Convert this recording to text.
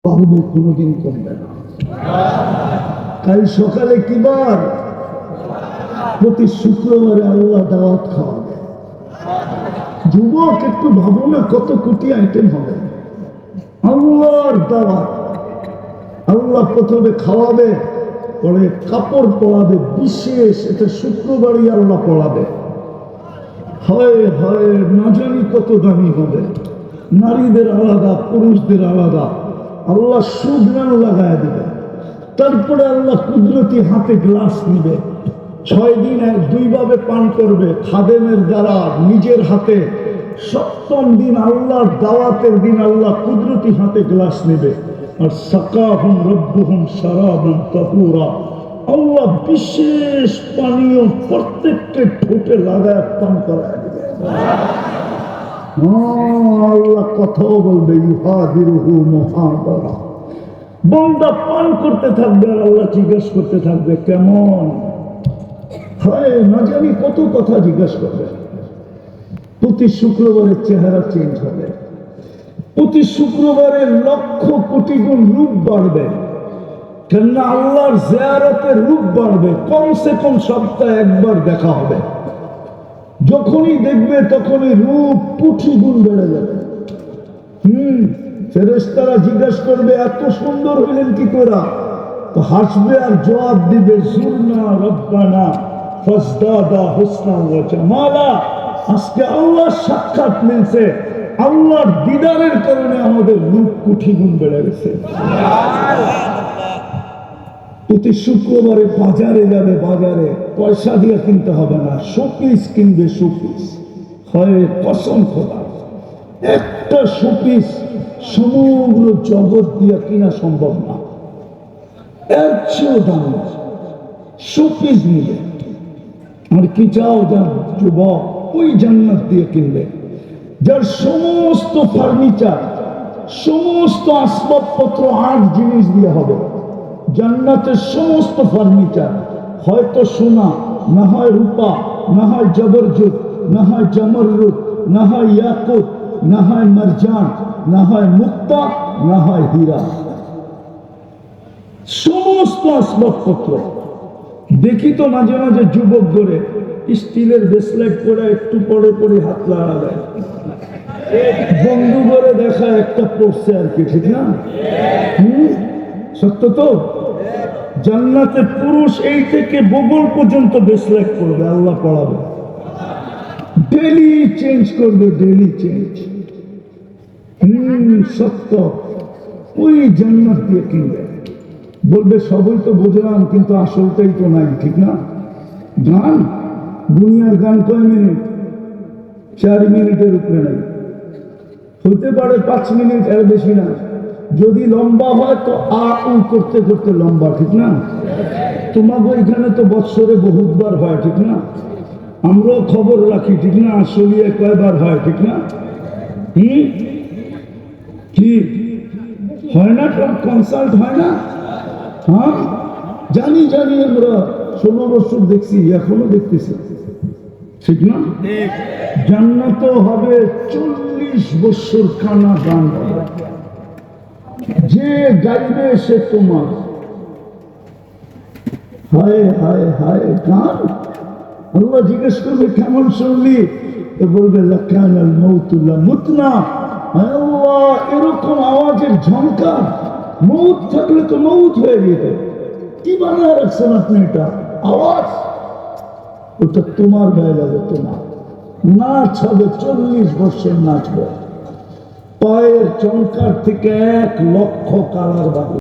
পারবে, কোনোদিন কমবে না। কাল সকালে কি বার? প্রতি শুক্রবারে আল্লাহ দাওয়াত খাওয়াবে। যুবক একটু ভাবো না, কত কোটি আইটেম হবে আল্লাহর দাওয়াত। আল্লাহ প্রথমে খাওয়াবে, পরে কাপড় পরাবে, বিশেষ এটা শুক্রবারই আল্লাহ পরাবে। হয় হয় না জানি কত দামি হবে, নারীদের আলাদা, পুরুষদের আলাদা। আল্লাহ সুঘ্রাণ লাগায় দিবে। তারপরে আল্লাহ কুদরতি হাতে গ্লাস নিবে, 6 দিন 2 ভাবে পান করবে, খাদেমের দ্বারা, নিজের হাতে। 7ম দিন আল্লাহর দাওয়াতের দিন আল্লাহ কুদরতি হাতে গ্লাস নেবে, আর সাকাহুম রব্বুহুম শারাবান তাহুরা। আল্লাহ বিশেষ পানীয় প্রত্যেককে ঠোঁটে লাগায় পান করায় দিবে। আল্লাহ কথাও বলবে, ইউহাদিরুহু মুহাদারা। বান্দা পান করতে থাকবে আর আল্লাহ জিজ্ঞেস করতে থাকবে কেমন। হয় না জানি কত কথা জিজ্ঞেস করবে। প্রতি শুক্রবারের চেহারা চেঞ্জ হবে, প্রতি শুক্রবারে লক্ষ কোটি গুণ রূপ বাড়বে। কেননা আল্লাহর জিয়ারতের রূপ বাড়বে। কমসে কম সপ্তাহে একবার দেখা হবে। যখনই দেখবে তখনই রূপ কোটি গুণ বেড়ে যাবে। ফেরেশতারা জিজ্ঞাসা করবে, এত সুন্দর হইলেন কি করে? তো হাসবে আর জবাব দিবে, জুরনা রব্বানা ফাজদাদা হুসনা ওয়া জামালা। আজকে আল্লাহর সাক্ষাৎ মিলছে, আল্লাহর দিদারের কারণে আমাদের রূপ কোটি গুণ বেড়ে গেছে। প্রতি শুক্রবারে বাজারে যাবে, বাজারে পয়সা দিয়ে কিনতে হবে না, শোপিস কিনবে। শোপিস হয় কসম খোদা, একটা শোপিস সমগ্র জগৎ দিয়ে কিনা সম্ভব না। এর চেয়েও দাম শোপিস নিবে। আর কি চাও? যার যুবক ওই জান্নাত দিয়ে কিনবে, যার সমস্ত ফার্নিচার, সমস্ত আসবাবপত্র 8 জিনিস দিয়ে হবে। জান্নাতের সমস্ত ফার্নিচার হয়তো সোনা, না হয় রূপা, না হয় জবরজুত, না হয় জমররুত, না হয় ইয়াকুত, না হয় মারজান, না হয় মুক্তা, না হয় হীরা। সমস্ত আসবাবপত্র। দেখি তো মাঝে মাঝে যুবক ধরে স্টিলের ব্রেসলেট পরে একটু পরে পরে হাত লাগা দেয়, বন্ধু করে দেখা একটা পড়ছে আর কি, ঠিক না? সত্য তো। জান্নাতে পুরুষ এই থেকে বগল পর্যন্ত ব্রেসলেট করবে, আল্লাহ পড়াবে, ডেলি চেঞ্জ করবে, ডেলি চেঞ্জ। সত্য। ওই জান্নাত দিয়ে কিনবে। বলবে সবই তো বুঝলাম, কিন্তু আসলটাই তো নাই, ঠিক না? গান, দুনিয়ার গান কয় মিনিট? 4 মিনিটের উপরে নাই। হতে পারে 5 মিনিট, এর বেশি না। যদি লম্বা হয় তো আ উ করতে করতে লম্বা, ঠিক না? তোমাকে ওইখানে তো বৎসরে বহুতবার হয়, ঠিক না? আমরাও খবর রাখি, ঠিক না? আসলিয়ে কয়বার হয়, ঠিক না? কি হয় না? কনসাল্ট হয় না? হ্যাঁ জানি জানি, আমরা 16 বছর দেখছি, এখনো দেখতেছি, ঠিক না? জান্নাত হবে 40 বছর কানা গান হবে। যে গাইবে সে তোমার। হায় হায় হায় গান। আল্লাহ জিজ্ঞেস করবে কেমন শুনলি? তো বলবে লাকানাল মাউতুল্লাহ মুতনা। আল্লাহ, এরকম আওয়াজের ঝংকার, মৌত থাকলে তো মৌত হয়ে যেত। কি বানায় রাখছেন আপনি এটা আওয়াজ? ওটা তোমার গায়ে লাগে, তোমার। নাচ হবে 40 বছর নাচবে। পায়ের চমকার থেকে 1 লক্ষ কালার বাড়বে।